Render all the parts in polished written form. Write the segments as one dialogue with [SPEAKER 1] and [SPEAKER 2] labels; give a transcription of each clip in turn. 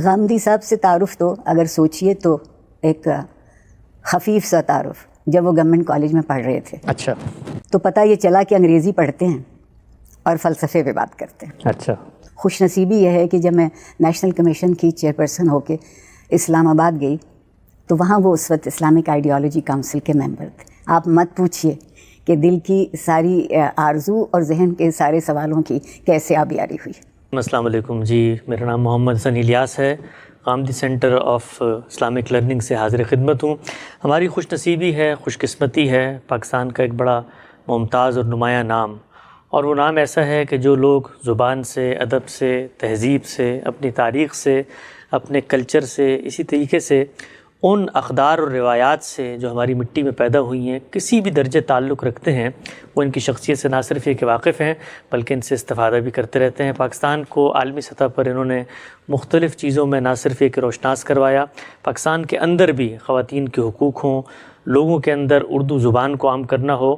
[SPEAKER 1] غامدی صاحب سے تعارف تو اگر سوچیے تو ایک خفیف سا تعارف، جب وہ گورنمنٹ کالج میں پڑھ رہے تھے
[SPEAKER 2] اچھا،
[SPEAKER 1] تو پتہ یہ چلا کہ انگریزی پڑھتے ہیں اور فلسفے پہ بات کرتے ہیں۔
[SPEAKER 2] اچھا،
[SPEAKER 1] خوش نصیبی یہ ہے کہ جب میں نیشنل کمیشن کی چیئرپرسن ہو کے اسلام آباد گئی تو وہاں وہ اس وقت اسلامک آئیڈیالوجی کونسل کے ممبر تھے۔ آپ مت پوچھئے کہ دل کی ساری آرزو اور ذہن کے سارے سوالوں کی کیسے آبیاری ہوئی۔
[SPEAKER 2] السلام علیکم جی، میرا نام محمد حسن الیاس ہے، Ghamidi centre of Islamic learning سے حاضر خدمت ہوں۔ ہماری خوش نصیبی ہے، خوش قسمتی ہے، پاکستان کا ایک بڑا ممتاز اور نمایاں نام، اور وہ نام ایسا ہے کہ جو لوگ زبان سے، ادب سے، تہذیب سے، اپنی تاریخ سے، اپنے کلچر سے، اسی طریقے سے ان اقدار اور روایات سے جو ہماری مٹی میں پیدا ہوئی ہیں کسی بھی درجے تعلق رکھتے ہیں، وہ ان کی شخصیت سے نہ صرف یہ کہ واقف ہیں بلکہ ان سے استفادہ بھی کرتے رہتے ہیں۔ پاکستان کو عالمی سطح پر انہوں نے مختلف چیزوں میں نہ صرف یہ کہ روشناس کروایا، پاکستان کے اندر بھی خواتین کے حقوق ہوں، لوگوں کے اندر اردو زبان کو عام کرنا ہو،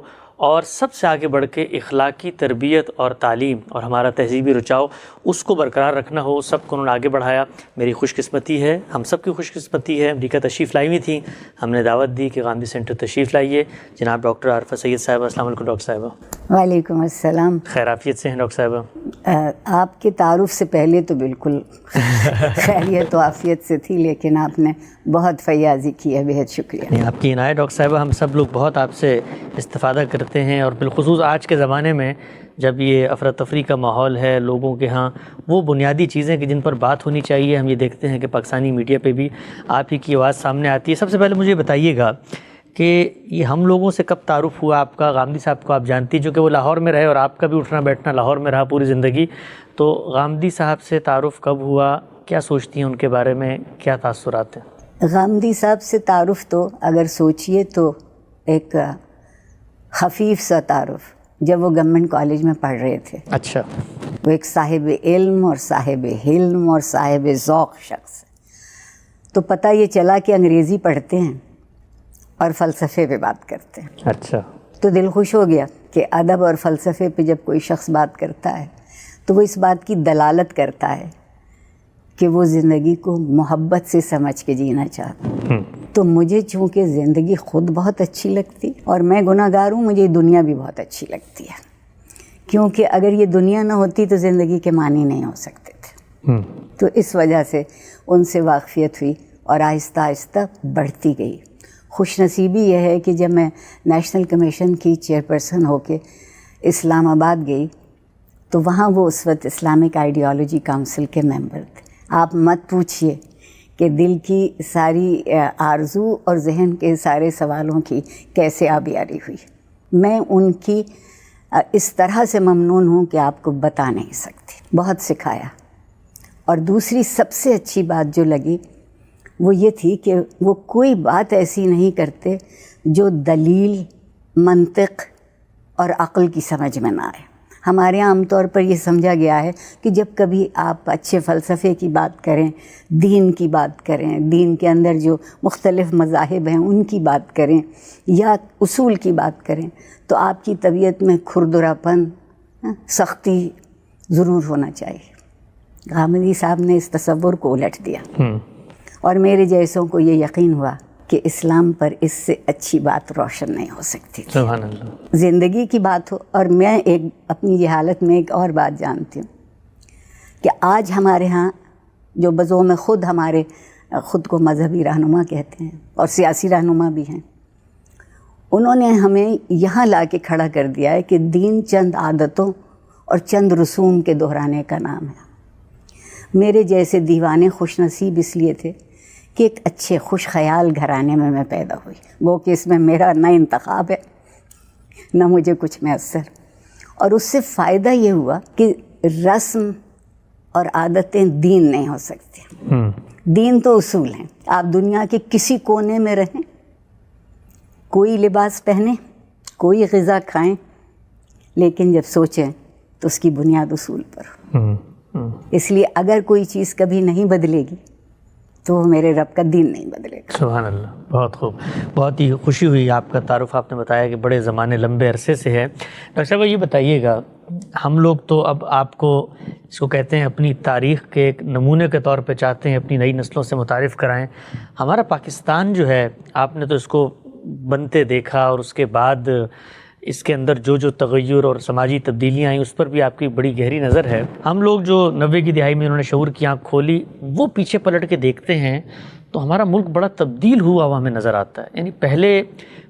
[SPEAKER 2] اور سب سے آگے بڑھ کے اخلاقی تربیت اور تعلیم اور ہمارا تہذیبی رچاؤ اس کو برقرار رکھنا ہو، سب کو انہوں نے آگے بڑھایا۔ میری خوش قسمتی ہے، ہم سب کی خوش قسمتی ہے، امریکہ تشریف لائی ہوئی تھیں، ہم نے دعوت دی کہ غامدی سینٹر تشریف لائیے۔ جناب ڈاکٹر عارفہ سید صاحبہ، السلام علیکم ڈاکٹر صاحبہ۔
[SPEAKER 1] وعلیکم السلام۔
[SPEAKER 2] خیر عافیت سے ہیں ڈاکٹر صاحبہ؟
[SPEAKER 1] آپ کے تعارف سے پہلے تو بالکل خیریت و عافیت سے تھی، لیکن آپ نے بہت فیاضی کی ہے، بہت شکریہ۔
[SPEAKER 2] آپ کی عنایت ڈاکٹر صاحبہ، ہم سب لوگ بہت آپ سے استفادہ کرتے ہیں، اور بالخصوص آج کے زمانے میں جب یہ افراتفری کا ماحول ہے لوگوں کے ہاں، وہ بنیادی چیزیں کہ جن پر بات ہونی چاہیے، ہم یہ دیکھتے ہیں کہ پاکستانی میڈیا پہ بھی آپ ہی کی آواز سامنے آتی ہے۔ سب سے پہلے مجھے بتائیے گا کہ یہ ہم لوگوں سے کب تعارف ہوا آپ کا؟ غامدی صاحب کو آپ جانتی ہیں، چونکہ وہ لاہور میں رہے اور آپ کا بھی اٹھنا بیٹھنا لاہور میں رہا پوری زندگی، تو غامدی صاحب سے تعارف کب ہوا؟ کیا سوچتی ہیں ان کے بارے میں؟ کیا تاثرات ہیں؟
[SPEAKER 1] غامدی صاحب سے تعارف تو اگر سوچیے تو ایک خفیف سا تعارف، جب وہ گورنمنٹ کالج میں پڑھ رہے تھے۔
[SPEAKER 2] اچھا،
[SPEAKER 1] وہ ایک صاحب علم اور صاحب حلم اور صاحب ذوق شخص، تو پتہ یہ چلا کہ انگریزی پڑھتے ہیں اور فلسفے پہ بات کرتے ہیں۔
[SPEAKER 2] اچھا،
[SPEAKER 1] تو دل خوش ہو گیا کہ ادب اور فلسفے پہ جب کوئی شخص بات کرتا ہے تو وہ اس بات کی دلالت کرتا ہے کہ وہ زندگی کو محبت سے سمجھ کے جینا چاہتا ہے۔ تو مجھے چونکہ زندگی خود بہت اچھی لگتی اور میں گناہ گار ہوں، مجھے دنیا بھی بہت اچھی لگتی ہے، کیونکہ اگر یہ دنیا نہ ہوتی تو زندگی کے معنی نہیں ہو سکتے تھے۔ تو اس وجہ سے ان سے واقفیت ہوئی اور آہستہ آہستہ بڑھتی گئی۔ خوش نصیبی یہ ہے کہ جب میں نیشنل کمیشن کی چیئرپرسن ہو کے اسلام آباد گئی تو وہاں وہ اس وقت اسلامک آئیڈیالوجی کونسل کے ممبر تھے۔ آپ مت پوچھئے کہ دل کی ساری آرزو اور ذہن کے سارے سوالوں کی کیسے آبیاری ہوئی۔ میں ان کی اس طرح سے ممنون ہوں کہ آپ کو بتا نہیں سکتی، بہت سکھایا۔ اور دوسری سب سے اچھی بات جو لگی وہ یہ تھی کہ وہ کوئی بات ایسی نہیں کرتے جو دلیل، منطق اور عقل کی سمجھ میں نہ آئے۔ ہمارے عام طور پر یہ سمجھا گیا ہے کہ جب کبھی آپ اچھے فلسفے کی بات کریں، دین کی بات کریں، دین کے اندر جو مختلف مذاہب ہیں ان کی بات کریں یا اصول کی بات کریں، تو آپ کی طبیعت میں کھردرا پن، سختی ضرور ہونا چاہیے۔ غامدی صاحب نے اس تصور کو الٹ دیا اور میرے جیسوں کو یہ یقین ہوا کہ اسلام پر اس سے اچھی بات روشن نہیں ہو سکتی تھی۔
[SPEAKER 2] سبحان اللہ۔
[SPEAKER 1] زندگی کی بات ہو، اور میں ایک اپنی جہالت میں ایک اور بات جانتی ہوں کہ آج ہمارے ہاں جو بذوق خود ہمارے خود کو مذہبی رہنما کہتے ہیں اور سیاسی رہنما بھی ہیں، انہوں نے ہمیں یہاں لا کے کھڑا کر دیا ہے کہ دین چند عادتوں اور چند رسوم کے دہرانے کا نام ہے۔ میرے جیسے دیوانے خوش نصیب اس لیے تھے کہ ایک اچھے خوش خیال گھرانے میں پیدا ہوئی، وہ کہ اس میں میرا نہ انتخاب ہے نہ مجھے کچھ میسر، اور اس سے فائدہ یہ ہوا کہ رسم اور عادتیں دین نہیں ہو سکتی۔ دین تو اصول ہیں، آپ دنیا کے کسی کونے میں رہیں، کوئی لباس پہنیں، کوئی غذا کھائیں، لیکن جب سوچیں تو اس کی بنیاد اصول پر ہو۔ اس لیے اگر کوئی چیز کبھی نہیں بدلے گی تو وہ میرے رب کا دین نہیں بدلے گا۔
[SPEAKER 2] سبحان اللہ، بہت خوب، بہت ہی خوشی ہوئی آپ کا تعارف آپ نے بتایا کہ بڑے زمانے لمبے عرصے سے ہے۔ ڈاکٹر صاحب یہ بتائیے گا ہم لوگ تو اب آپ کو اس کو کہتے ہیں اپنی تاریخ کے ایک نمونے کے طور پہ چاہتے ہیں اپنی نئی نسلوں سے متعارف کرائیں. ہمارا پاکستان جو ہے آپ نے تو اس کو بنتے دیکھا اور اس کے بعد اس کے اندر جو جو تغیر اور سماجی تبدیلیاں آئیں اس پر بھی آپ کی بڑی گہری نظر ہے. ہم لوگ جو 90 کی دہائی میں انہوں نے شعور کی آنکھ کھولی وہ پیچھے پلٹ کے دیکھتے ہیں تو ہمارا ملک بڑا تبدیل ہوا ہوا ہمیں نظر آتا ہے. یعنی پہلے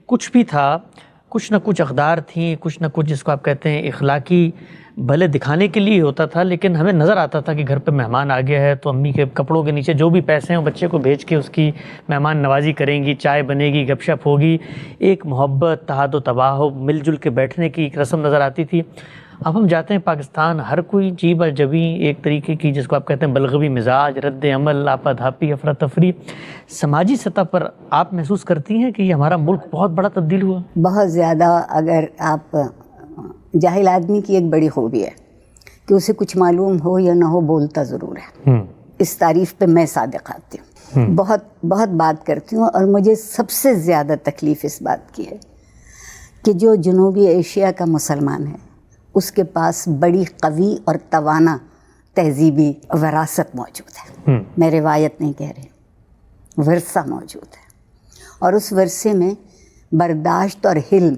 [SPEAKER 2] کچھ بھی تھا، کچھ نہ کچھ اقدار تھیں، کچھ نہ کچھ جس کو آپ کہتے ہیں اخلاقی بھلے دکھانے کے لیے ہوتا تھا، لیکن ہمیں نظر آتا تھا کہ گھر پہ مہمان آ گیا ہے تو امی کے کپڑوں کے نیچے جو بھی پیسے ہیں وہ بچے کو بھیج کے اس کی مہمان نوازی کریں گی، چائے بنے گی، گپ شپ ہوگی، ایک محبت، تحاد و تباہ، مل جل کے بیٹھنے کی ایک رسم نظر آتی تھی. اب ہم جاتے ہیں پاکستان، ہر کوئی جیب جبی ایک طریقے کی جس کو آپ کہتے ہیں بلغوی مزاج، رد عمل، آپا دھاپی، افراتفری. سماجی سطح پر آپ محسوس کرتی ہیں کہ یہ ہمارا ملک بہت بڑا تبدیل ہوا؟
[SPEAKER 1] بہت زیادہ. اگر آپ جاہل آدمی کی ایک بڑی خوبی ہے کہ اسے کچھ معلوم ہو یا نہ ہو بولتا ضرور ہے. اس تعریف پہ میں صادق آتی ہوں، بہت بہت بات کرتی ہوں. اور مجھے سب سے زیادہ تکلیف اس بات کی ہے کہ جو جنوبی ایشیا کا مسلمان ہے اس کے پاس بڑی قوی اور توانا تہذیبی وراثت موجود ہے. میں روایت نہیں کہہ رہی، ورثہ موجود ہے. اور اس ورثے میں برداشت اور حلم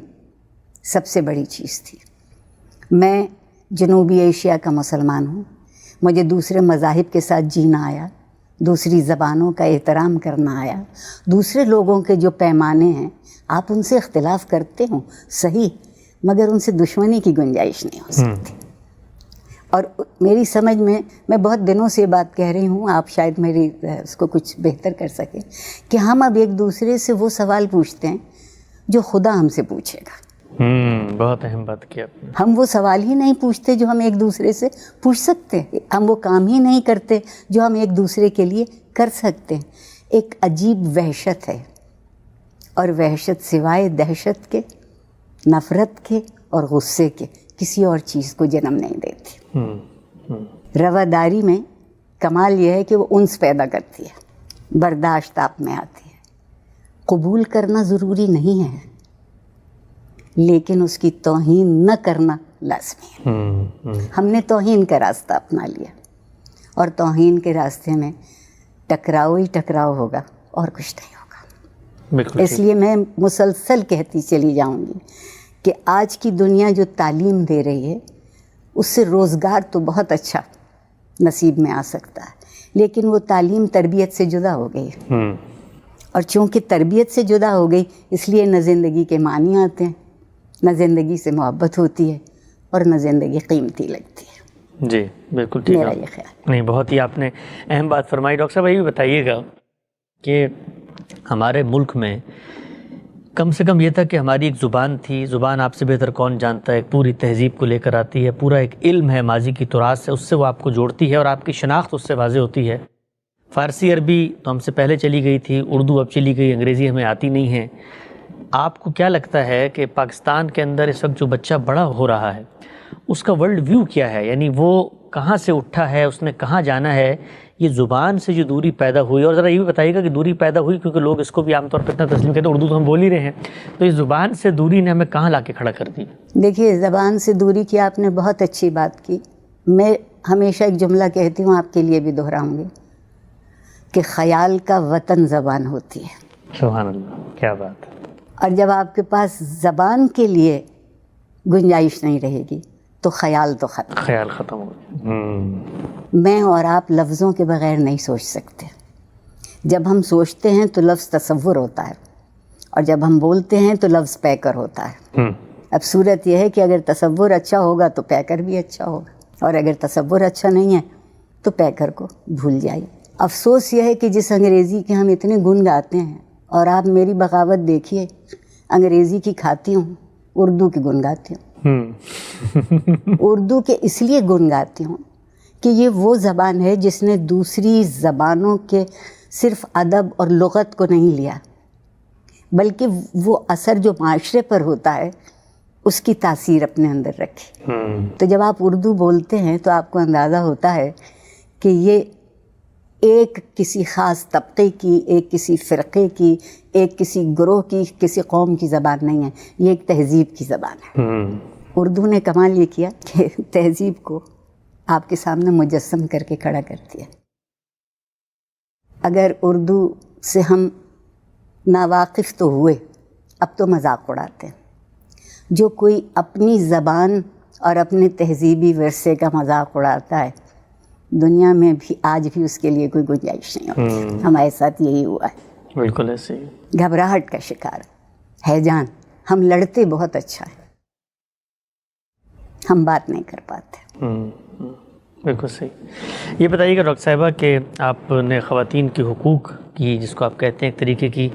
[SPEAKER 1] سب سے بڑی چیز تھی. میں جنوبی ایشیا کا مسلمان ہوں، مجھے دوسرے مذاہب کے ساتھ جینا آیا، دوسری زبانوں کا احترام کرنا آیا. دوسرے لوگوں کے جو پیمانے ہیں آپ ان سے اختلاف کرتے ہوں صحیح، مگر ان سے دشمنی کی گنجائش نہیں ہو سکتی. اور میری سمجھ میں بہت دنوں سے یہ بات کہہ رہی ہوں، آپ شاید میری اس کو کچھ بہتر کر سکیں، کہ ہم اب ایک دوسرے سے وہ سوال پوچھتے ہیں جو خدا ہم سے پوچھے گا.
[SPEAKER 2] بہت اہم بات کی آپ نے.
[SPEAKER 1] ہم وہ سوال ہی نہیں پوچھتے جو ہم ایک دوسرے سے پوچھ سکتے ہیں. ہم وہ کام ہی نہیں کرتے جو ہم ایک دوسرے کے لیے کر سکتے ہیں. ایک عجیب وحشت ہے، اور وحشت سوائے دہشت کے، نفرت کے اور غصے کے کسی اور چیز کو جنم نہیں دیتی. رواداری میں کمال یہ ہے کہ وہ انس پیدا کرتی ہے، برداشت آپ میں آتی ہے. قبول کرنا ضروری نہیں ہے لیکن اس کی توہین نہ کرنا لازمی ہے. ہم نے توہین کا راستہ اپنا لیا اور توہین کے راستے میں ٹکراؤ ہی ٹکراؤ ہوگا اور کچھ نہیں ہوگا. اس لیے میں مسلسل کہتی چلی جاؤں گی کہ آج کی دنیا جو تعلیم دے رہی ہے اس سے روزگار تو بہت اچھا نصیب میں آ سکتا ہے، لیکن وہ تعلیم تربیت سے جدا ہو گئی. اور چونکہ تربیت سے جدا ہو گئی اس لیے نہ زندگی کے معنی آتے ہیں، نہ زندگی سے محبت ہوتی ہے، اور نہ زندگی قیمتی لگتی ہے.
[SPEAKER 2] جی بالکل ٹھیک.
[SPEAKER 1] میرا یہ خیال
[SPEAKER 2] نہیں، بہت ہی آپ نے اہم بات فرمائی. ڈاکٹر صاحب یہ بھی بتائیے گا کہ ہمارے ملک میں کم سے کم یہ تھا کہ ہماری ایک زبان تھی، زبان آپ سے بہتر کون جانتا ہے، ایک پوری تہذیب کو لے کر آتی ہے، پورا ایک علم ہے ماضی کی تراث سے، اس سے وہ آپ کو جوڑتی ہے اور آپ کی شناخت اس سے واضح ہوتی ہے. فارسی عربی تو ہم سے پہلے چلی گئی تھی، اردو اب چلی گئی، انگریزی ہمیں آتی نہیں ہے. آپ کو کیا لگتا ہے کہ پاکستان کے اندر اس وقت جو بچہ بڑا ہو رہا ہے اس کا ورلڈ ویو کیا ہے؟ یعنی وہ کہاں سے اٹھا ہے، اس نے کہاں جانا ہے؟ یہ زبان سے جو دوری پیدا ہوئی، اور ذرا یہ بھی بتائیے گا کہ دوری پیدا ہوئی کیونکہ لوگ اس کو بھی عام طور پہ اتنا تسلیم کہتے ہیں اردو تو ہم بول ہی رہے ہیں، تو اس زبان سے دوری نے ہمیں کہاں لا کے کھڑا کر دی؟
[SPEAKER 1] دیکھیے، زبان سے دوری کی آپ نے بہت اچھی بات کی. میں ہمیشہ ایک جملہ کہتی ہوں، آپ کے لیے بھی دہراؤں گی، کہ خیال کا وطن زبان ہوتی ہے.
[SPEAKER 2] سبحان اللہ، کیا بات ہے.
[SPEAKER 1] اور جب آپ کے پاس زبان کے لیے گنجائش نہیں رہے گی تو خیال تو ختم،
[SPEAKER 2] خیال ختم ہو گیا.
[SPEAKER 1] میں اور آپ لفظوں کے بغیر نہیں سوچ سکتے. جب ہم سوچتے ہیں تو لفظ تصور ہوتا ہے، اور جب ہم بولتے ہیں تو لفظ پیکر ہوتا ہے. اب صورت یہ ہے کہ اگر تصور اچھا ہوگا تو پیکر بھی اچھا ہوگا، اور اگر تصور اچھا نہیں ہے تو پیکر کو بھول جائیے. افسوس یہ ہے کہ جس انگریزی کے ہم اتنے گن گاتے ہیں، اور آپ میری بغاوت دیکھیے، انگریزی کی کھاتی ہوں، اردو کی گن گاتی ہوں. اردو کے اس لیے گن گاتی ہوں کہ یہ وہ زبان ہے جس نے دوسری زبانوں کے صرف ادب اور لغت کو نہیں لیا، بلکہ وہ اثر جو معاشرے پر ہوتا ہے اس کی تاثیر اپنے اندر رکھی. تو جب آپ اردو بولتے ہیں تو آپ کو اندازہ ہوتا ہے کہ یہ ایک کسی خاص طبقے کی، ایک کسی فرقے کی، ایک کسی گروہ کی، کسی قوم کی زبان نہیں ہے، یہ ایک تہذیب کی زبان ہے. اردو نے کمال یہ کیا کہ تہذیب کو آپ کے سامنے مجسم کر کے کھڑا کر دیا. اگر اردو سے ہم ناواقف تو ہوئے، اب تو مذاق اڑاتے ہیں. جو کوئی اپنی زبان اور اپنے تہذیبی ورثے کا مذاق اڑاتا ہے، دنیا میں بھی آج بھی اس کے لیے کوئی گنجائش نہیں ہوتی. ہمارے ساتھ یہی ہوا ہے.
[SPEAKER 2] بالکل ایسے ہی.
[SPEAKER 1] گھبراہٹ کا شکار ہے جان. ہم لڑتے بہت اچھا ہے، ہم بات نہیں کر پاتے.
[SPEAKER 2] بالکل صحیح. یہ بتائیے گا ڈاکٹر صاحبہ کہ آپ نے خواتین کے حقوق کی، جس کو آپ کہتے ہیں ایک طریقے کی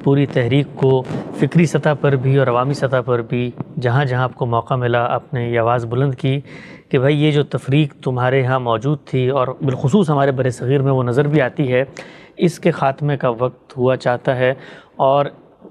[SPEAKER 2] پوری تحریک کو فکری سطح پر بھی اور عوامی سطح پر بھی جہاں جہاں آپ کو موقع ملا آپ نے یہ آواز بلند کی کہ بھائی یہ جو تفریق تمہارے ہاں موجود تھی اور بالخصوص ہمارے بر صغیر میں وہ نظر بھی آتی ہے، اس کے خاتمے کا وقت ہوا چاہتا ہے. اور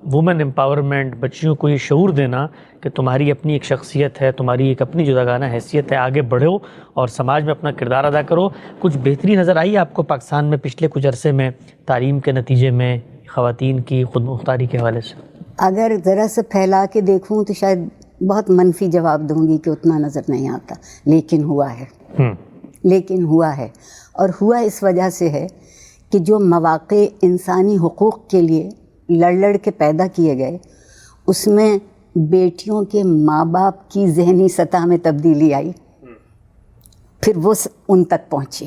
[SPEAKER 2] وومن امپاورمنٹ، بچیوں کو یہ شعور دینا کہ تمہاری اپنی ایک شخصیت ہے، تمہاری ایک اپنی جداگانہ حیثیت ہے، آگے بڑھو اور سماج میں اپنا کردار ادا کرو. کچھ بہتری نظر آئی آپ کو پاکستان میں پچھلے کچھ عرصے میں تعلیم کے نتیجے میں خواتین کی خود مختاری کے حوالے سے؟
[SPEAKER 1] اگر ذرا سے پھیلا کے دیکھوں تو شاید بہت منفی جواب دوں گی کہ اتنا نظر نہیں آتا، لیکن ہوا ہے. لیکن ہوا ہے، اور ہوا اس وجہ سے ہے کہ جو مواقع انسانی حقوق کے لیے لڑ لڑ کے پیدا کیے گئے، اس میں بیٹیوں کے ماں باپ کی ذہنی سطح میں تبدیلی آئی، پھر وہ ان تک پہنچی،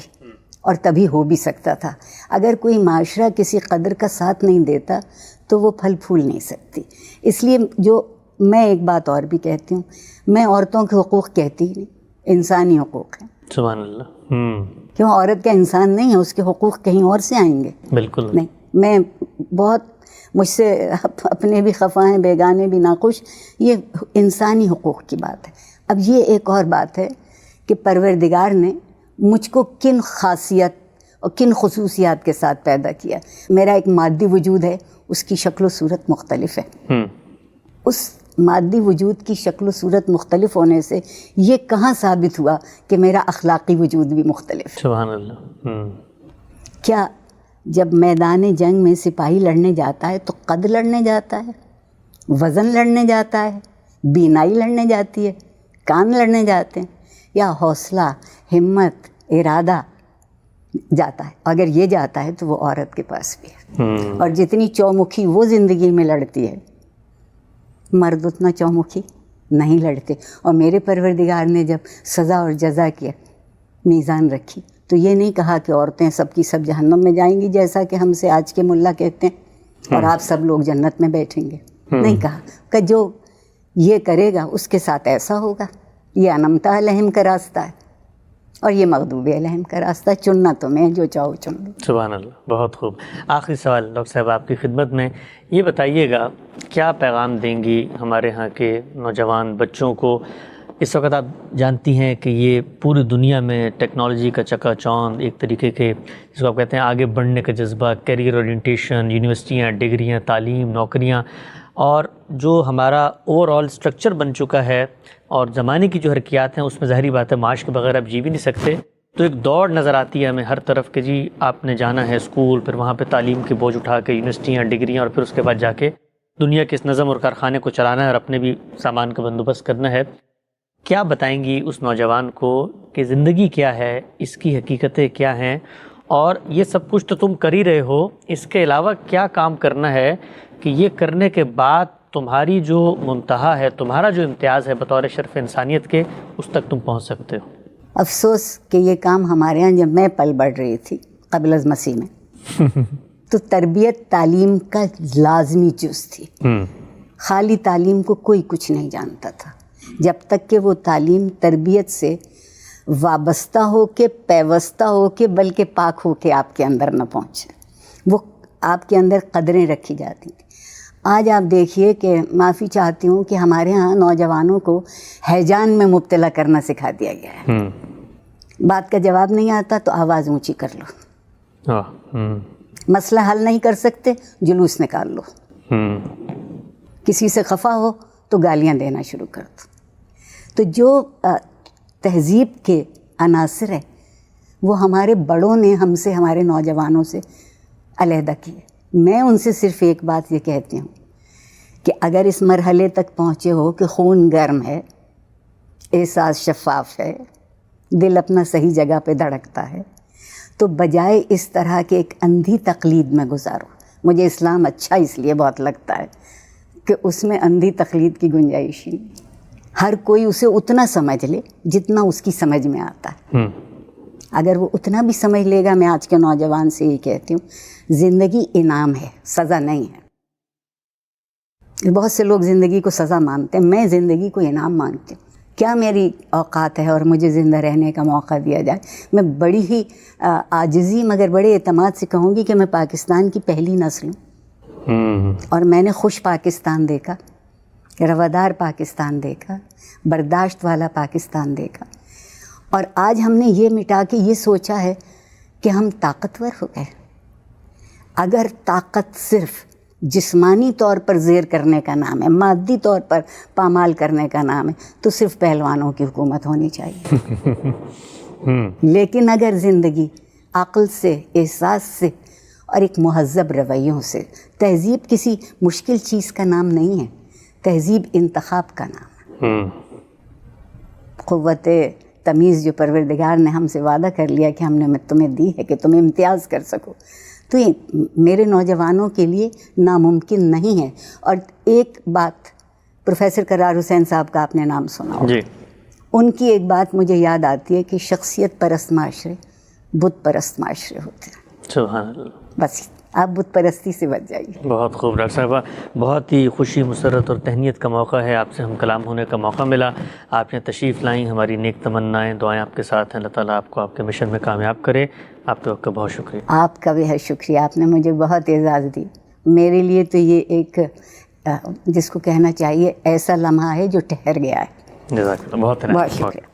[SPEAKER 1] اور تبھی ہو بھی سکتا تھا. اگر کوئی معاشرہ کسی قدر کا ساتھ نہیں دیتا تو وہ پھل پھول نہیں سکتی. اس لیے جو میں ایک بات اور بھی کہتی ہوں، میں عورتوں کے حقوق کہتی ہی نہیں، انسانی حقوق ہیں.
[SPEAKER 2] سبحان اللہ.
[SPEAKER 1] کیوں عورت کا انسان نہیں ہے، اس کے حقوق کہیں اور سے آئیں گے؟
[SPEAKER 2] بالکل
[SPEAKER 1] نہیں. میں بہت، مجھ سے اپنے بھی خفا ہیں، بیگانے بھی ناخوش. یہ انسانی حقوق کی بات ہے. اب یہ ایک اور بات ہے کہ پروردگار نے مجھ کو کن خاصیت اور کن خصوصیات کے ساتھ پیدا کیا. میرا ایک مادی وجود ہے، اس کی شکل و صورت مختلف ہے. اس مادی وجود کی شکل و صورت مختلف ہونے سے یہ کہاں ثابت ہوا کہ میرا اخلاقی وجود بھی مختلف ہے؟
[SPEAKER 2] سبحان اللہ.
[SPEAKER 1] کیا جب میدان جنگ میں سپاہی لڑنے جاتا ہے تو قد لڑنے جاتا ہے، وزن لڑنے جاتا ہے، بینائی لڑنے جاتی ہے، کان لڑنے جاتے ہیں، یا حوصلہ، ہمت، ارادہ جاتا ہے؟ اگر یہ جاتا ہے تو وہ عورت کے پاس بھی ہے. اور جتنی چومکھی وہ زندگی میں لڑتی ہے، مرد اتنا چومکھی نہیں لڑتے. اور میرے پروردگار نے جب سزا اور جزا کی میزان رکھی تو یہ نہیں کہا کہ عورتیں سب کی سب جہنم میں جائیں گی جیسا کہ ہم سے آج کے ملا کہتے ہیں، اور آپ سب لوگ جنت میں بیٹھیں گے. نہیں کہا کہ جو یہ کرے گا اس کے ساتھ ایسا ہوگا. یہ انمتا علیہم کا راستہ ہے اور یہ مغضوب علیہم کا راستہ ہے. چننا تمہیں، جو چاہو چن لو.
[SPEAKER 2] سبحان اللہ. بہت خوب. آخری سوال ڈاکٹر صاحب آپ کی خدمت میں، یہ بتائیے گا کیا پیغام دیں گی ہمارے ہاں کے نوجوان بچوں کو؟ اس وقت آپ جانتی ہیں کہ یہ پوری دنیا میں ٹیکنالوجی کا چکا چوند، ایک طریقے کے جس کو آپ کہتے ہیں آگے بڑھنے کا جذبہ، کیریئر اورینٹیشن، یونیورسٹیاں، ڈگریاں، تعلیم، نوکریاں، اور جو ہمارا اوور آل اسٹرکچر بن چکا ہے اور زمانے کی جو حرکیات ہیں اس میں ظاہری بات ہے معاش کے بغیر آپ جی بھی نہیں سکتے. تو ایک دوڑ نظر آتی ہے ہمیں ہر طرف کہ جی آپ نے جانا ہے اسکول، پھر وہاں پہ تعلیم کے بوجھ اٹھا کے یونیورسٹیاں، ڈگریاں، اور پھر اس کے بعد جا کے دنیا کے اس نظم اور کارخانے کو چلانا ہے اور اپنے بھی سامان کا بندوبست کرنا ہے. کیا بتائیں گی اس نوجوان کو کہ زندگی کیا ہے، اس کی حقیقتیں کیا ہیں، اور یہ سب کچھ تو تم کر ہی رہے ہو، اس کے علاوہ کیا کام کرنا ہے کہ یہ کرنے کے بعد تمہاری جو منتہا ہے، تمہارا جو امتیاز ہے بطور شرف انسانیت کے، اس تک تم پہنچ سکتے ہو؟
[SPEAKER 1] افسوس کہ یہ کام ہمارے ہاں جب میں پل بڑھ رہی تھی قبل از مسیح میں تو تربیت تعلیم کا لازمی جز تھی. خالی تعلیم کو کوئی کچھ نہیں جانتا تھا جب تک کہ وہ تعلیم تربیت سے وابستہ ہو کے، پیوستہ ہو کے، بلکہ پاک ہو کے آپ کے اندر نہ پہنچے. وہ آپ کے اندر قدریں رکھی جاتی تھیں. آج آپ دیکھیے کہ معافی چاہتی ہوں کہ ہمارے ہاں نوجوانوں کو ہیجان میں مبتلا کرنا سکھا دیا گیا ہے. بات کا جواب نہیں آتا تو آواز اونچی کر لو. مسئلہ حل نہیں کر سکتے، جلوس نکال لو. کسی سے خفا ہو تو گالیاں دینا شروع کر دو. تو جو تہذیب کے عناصر ہیں وہ ہمارے بڑوں نے ہم سے، ہمارے نوجوانوں سے علیحدہ کیے. میں ان سے صرف ایک بات یہ کہتی ہوں کہ اگر اس مرحلے تک پہنچے ہو کہ خون گرم ہے احساس شفاف ہے، دل اپنا صحیح جگہ پہ دھڑکتا ہے، تو بجائے اس طرح کے ایک اندھی تقلید میں گزارو. مجھے اسلام اچھا اس لیے بہت لگتا ہے کہ اس میں اندھی تقلید کی گنجائش نہیں. ہر کوئی اسے اتنا سمجھ لے جتنا اس کی سمجھ میں آتا ہے. اگر وہ اتنا بھی سمجھ لے گا، میں آج کے نوجوان سے یہ کہتی ہوں، زندگی انعام ہے، سزا نہیں ہے. بہت سے لوگ زندگی کو سزا مانتے ہیں، میں زندگی کو انعام مانتی ہوں. کیا میری اوقات ہے اور مجھے زندہ رہنے کا موقع دیا جائے. میں بڑی ہی عاجزی مگر بڑے اعتماد سے کہوں گی کہ میں پاکستان کی پہلی نسل ہوں، اور میں نے خوش پاکستان دیکھا، روادار پاکستان دیکھا، برداشت والا پاکستان دیکھا. اور آج ہم نے یہ مٹا کے یہ سوچا ہے کہ ہم طاقتور ہو گئے. اگر طاقت صرف جسمانی طور پر زیر کرنے کا نام ہے، مادی طور پر پامال کرنے کا نام ہے، تو صرف پہلوانوں کی حکومت ہونی چاہیے. لیکن اگر زندگی عقل سے، احساس سے اور ایک مہذب رویوں سے، تہذیب کسی مشکل چیز کا نام نہیں ہے، تہذیب انتخاب کا نام ہے. قوت تمیز جو پروردگار نے ہم سے وعدہ کر لیا کہ ہم نے تمہیں دی ہے کہ تم امتیاز کر سکو، تو یہ میرے نوجوانوں کے لیے ناممکن نہیں ہے. اور ایک بات، پروفیسر قرار حسین صاحب کا آپ نے نام سنا ہوگا، ان کی ایک بات مجھے یاد آتی ہے کہ شخصیت پرست معاشرے بت پرست معاشرے ہوتے ہیں.
[SPEAKER 2] سبحان اللہ.
[SPEAKER 1] بس آپ بت پرستی سے بچ جائیے.
[SPEAKER 2] بہت خوب ڈاکٹر صاحبہ، بہت ہی خوشی، مسرت اور تہنیت کا موقع ہے، آپ سے ہم کلام ہونے کا موقع ملا. آپ نے تشریف لائیں، ہماری نیک تمنائیں، دعائیں آپ کے ساتھ ہیں. اللہ تعالیٰ آپ کو آپ کے مشن میں کامیاب کرے. آپ کے وقت کا بہت شکریہ. آپ کا بھی ہے شکریہ، آپ نے مجھے بہت اعزاز دی. میرے لیے تو یہ ایک جس کو کہنا چاہیے ایسا لمحہ ہے جو ٹھہر گیا ہے. جزاک اللہ، بہت
[SPEAKER 1] شکریہ.